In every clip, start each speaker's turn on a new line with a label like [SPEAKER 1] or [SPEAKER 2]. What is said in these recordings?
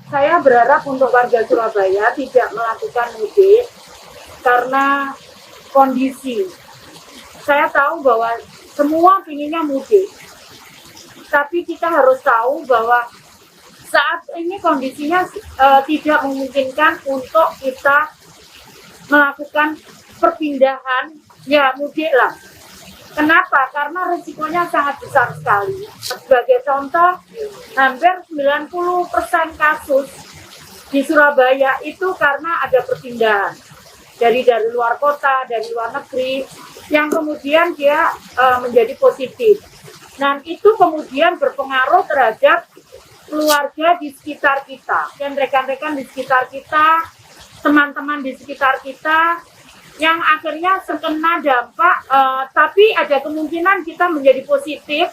[SPEAKER 1] Saya berharap untuk warga Surabaya tidak melakukan mudik karena kondisi. Saya tahu bahwa semua pinginnya mudik, tapi kita harus tahu bahwa saat ini kondisinya tidak memungkinkan untuk kita melakukan perpindahan, ya mudik lah. Kenapa? Karena risikonya sangat besar sekali. Sebagai contoh, hampir 90% kasus di Surabaya itu karena ada perpindahan dari luar kota, dari luar negeri, yang kemudian dia menjadi positif. Dan itu kemudian berpengaruh terhadap keluarga di sekitar kita, dan rekan-rekan di sekitar kita, teman-teman di sekitar kita, yang akhirnya terkena dampak, tapi ada kemungkinan kita menjadi positif,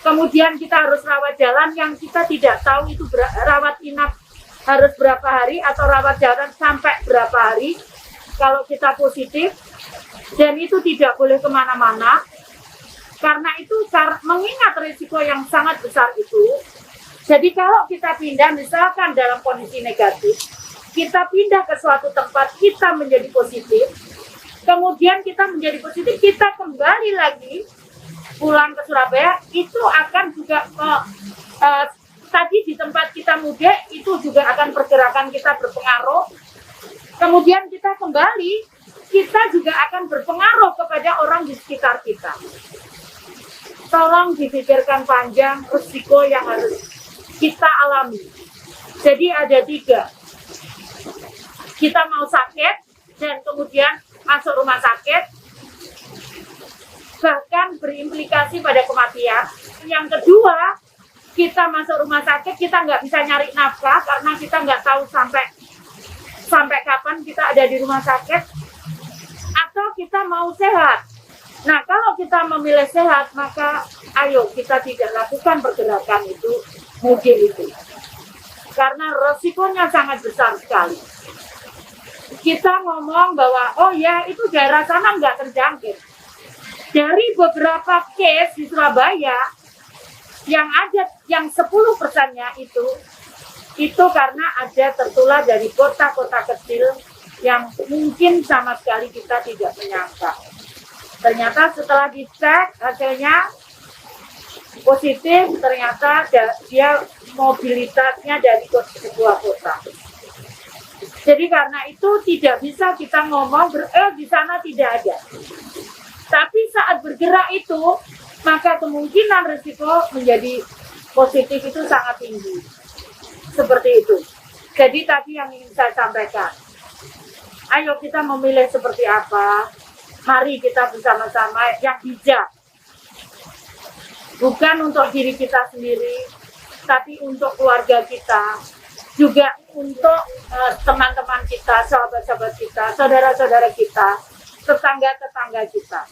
[SPEAKER 1] kemudian kita harus rawat jalan yang kita tidak tahu itu rawat inap harus berapa hari atau rawat jalan sampai berapa hari kalau kita positif, dan itu tidak boleh kemana-mana, karena itu mengingat risiko yang sangat besar itu. Jadi kalau kita pindah, misalkan dalam kondisi negatif, kita pindah ke suatu tempat, kita menjadi positif, kemudian kita menjadi positif, kita kembali lagi pulang ke Surabaya, itu akan juga tadi di tempat kita mudik, itu juga akan pergerakan kita berpengaruh, kemudian kita kembali, kita juga akan berpengaruh kepada orang di sekitar kita. Tolong dipikirkan panjang risiko yang harus kita alami. Jadi ada 3. Kita mau sakit dan kemudian masuk rumah sakit, bahkan berimplikasi pada kematian. Yang kedua, kita masuk rumah sakit, kita nggak bisa nyari nafkah karena kita nggak tahu sampai kapan kita ada di rumah sakit, atau kita mau sehat. Nah, kalau kita memilih sehat, maka ayo kita tidak lakukan pergerakan itu, mudik itu. Karena resikonya sangat besar sekali. Kita ngomong bahwa, oh ya, itu daerah sana nggak terjangkit. Dari beberapa case di Surabaya, yang ada, yang 10%-nya itu karena ada tertular dari kota-kota kecil yang mungkin sama sekali kita tidak menyangka. Ternyata setelah dicek hasilnya positif, ternyata dia mobilitasnya dari sebuah kota. Jadi karena itu tidak bisa kita ngomong di sana tidak ada. Tapi saat bergerak itu, maka kemungkinan risiko menjadi positif itu sangat tinggi. Seperti itu. Jadi tadi yang ingin saya sampaikan. Ayo kita memilih seperti apa. Mari kita bersama-sama yang bijak. Bukan untuk diri kita sendiri, tapi untuk keluarga kita. Juga untuk teman-teman kita, sahabat-sahabat kita, saudara-saudara kita, tetangga-tetangga kita.